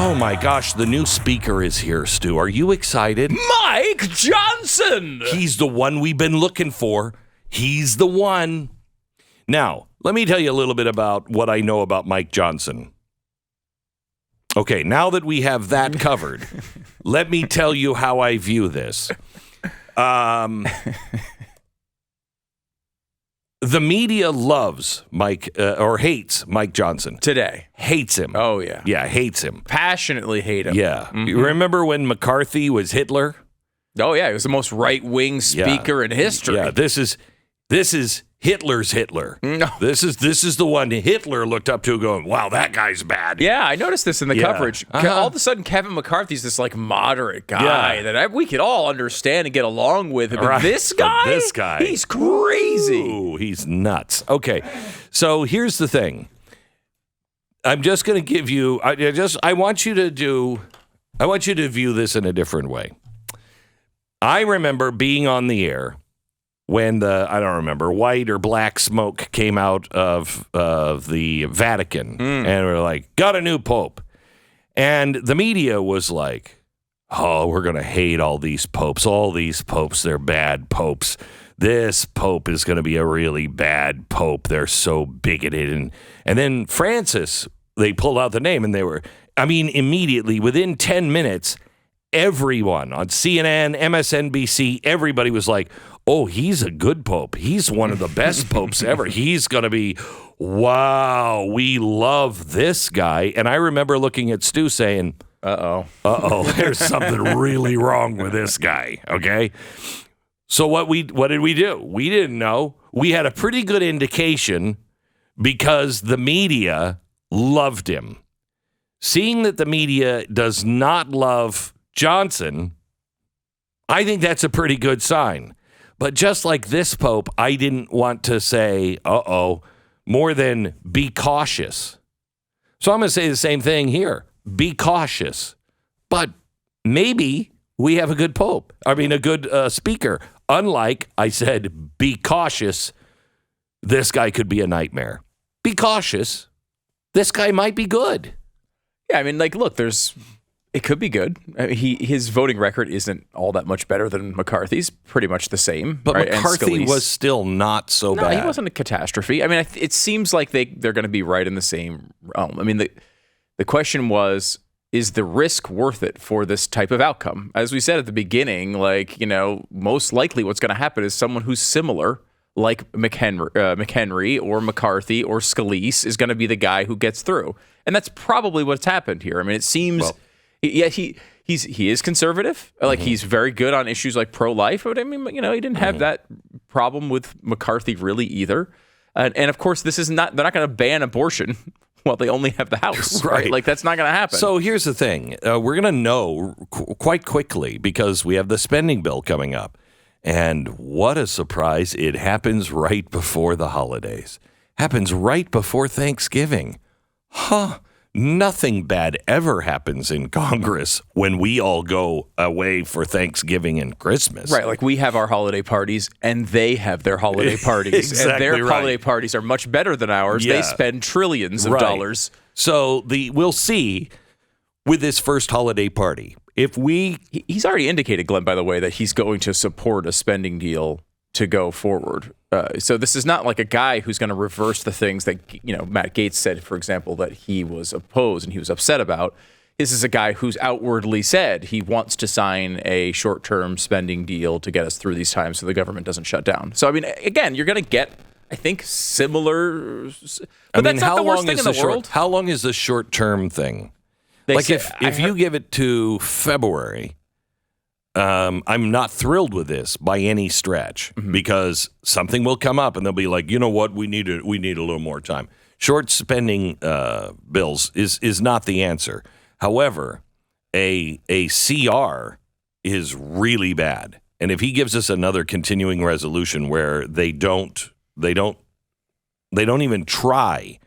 Oh my gosh, the new speaker is here, Stu. Are you excited? Mike Johnson! He's the one we've been looking for. He's the one. Now, let me tell you a little bit about what I know about Mike Johnson. Okay, now that we have that covered, let me tell you how I view this. The media loves Mike or hates Mike Johnson. Today. Hates him. Oh, yeah. Yeah, hates him. Passionately hate him. Yeah. Mm-hmm. You remember when McCarthy was Hitler? Oh, yeah. He was the most right-wing speaker in history. Yeah, this is Hitler's Hitler. No. This is the one Hitler looked up to going, wow, that guy's bad. Yeah, I noticed this in the coverage. Uh-huh. All of a sudden, Kevin McCarthy's this like moderate guy that we could all understand and get along with. But this guy, he's crazy. Ooh, he's nuts. Okay, so here's the thing. I'm just going to give you. I want you to view this in a different way. I remember being on the air when I don't remember, white or black smoke came out of the Vatican. And we're like, got a new pope. And the media was like, oh, we're going to hate all these popes. All these popes, they're bad popes. This pope is going to be a really bad pope. They're so bigoted. And then Francis, they pulled out the name and they were, immediately, within 10 minutes, everyone on CNN, MSNBC, everybody was like, oh, he's a good pope. He's one of the best popes ever. He's going to be, wow, we love this guy. And I remember looking at Stu saying, uh-oh, there's something really wrong with this guy, okay? So what did we do? We didn't know. We had a pretty good indication because the media loved him. Seeing that the media does not love Johnson, I think that's a pretty good sign. But just like this pope, I didn't want to say, more than be cautious. So I'm going to say the same thing here. Be cautious. But maybe we have a good pope. A good speaker. Unlike, I said, be cautious. This guy could be a nightmare. Be cautious. This guy might be good. Yeah, look, it could be good. His voting record isn't all that much better than McCarthy's. Pretty much the same. But right? McCarthy was still not so bad. No, he wasn't a catastrophe. It seems like they're going to be right in the same realm. The question was, is the risk worth it for this type of outcome? As we said at the beginning, most likely what's going to happen is someone who's similar, like McHenry or McCarthy or Scalise, is going to be the guy who gets through. And that's probably what's happened here. It seems... Well, yeah, he is conservative. He's very good on issues like pro-life. But he didn't have that problem with McCarthy really either. And of course, they're not going to ban abortion while they only have the House. Right? That's not going to happen. So here's the thing. We're going to know quite quickly because we have the spending bill coming up. And what a surprise. It happens right before the holidays. Happens right before Thanksgiving. Huh. Nothing bad ever happens in Congress when we all go away for Thanksgiving and Christmas. Right, we have our holiday parties and they have their holiday parties. Exactly and their holiday parties are much better than ours. Yeah. They spend trillions of dollars. So we'll see with this first holiday party. He's already indicated, Glenn, by the way, that he's going to support a spending deal to go forward. So this is not like a guy who's going to reverse the things that, Matt Gaetz said, for example, that he was opposed and he was upset about. This is a guy who's outwardly said he wants to sign a short-term spending deal to get us through these times so the government doesn't shut down. So, again, you're going to get, I think, similar... But that's not the worst thing in the world. How long is the short-term thing? If you give it to February... I'm not thrilled with this by any stretch because something will come up and they'll be like, you know what, we need a little more time. Short spending bills is not the answer. However, a CR is really bad, and if he gives us another continuing resolution where they don't even try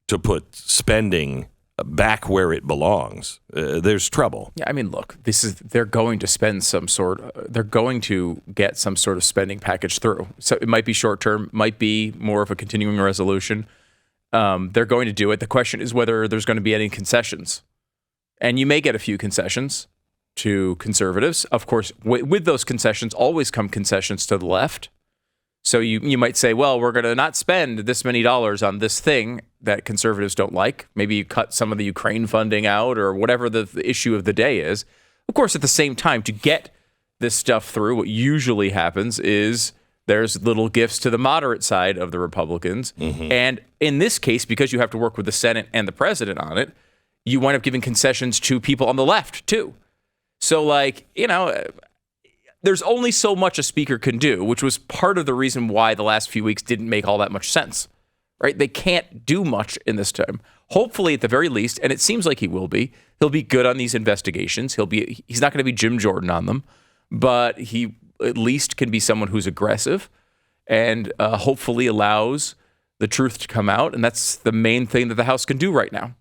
to put spending back where it belongs, there's trouble. Yeah, look, they're going to they're going to get some sort of spending package through. So it might be short term, might be more of a continuing resolution. They're going to do it. The question is whether there's going to be any concessions. And you may get a few concessions to conservatives. Of course, with those concessions always come concessions to the left. So you might say, well, we're going to not spend this many dollars on this thing that conservatives don't like. Maybe you cut some of the Ukraine funding out or whatever the issue of the day is. Of course, at the same time, to get this stuff through, what usually happens is there's little gifts to the moderate side of the Republicans. Mm-hmm. And in this case, because you have to work with the Senate and the president on it, you wind up giving concessions to people on the left, too. So, there's only so much a speaker can do, which was part of the reason why the last few weeks didn't make all that much sense, right? They can't do much in this time. Hopefully, at the very least, and it seems like he will be, he'll be good on these investigations. He's not going to be Jim Jordan on them, but he at least can be someone who's aggressive and hopefully allows the truth to come out. And that's the main thing that the House can do right now.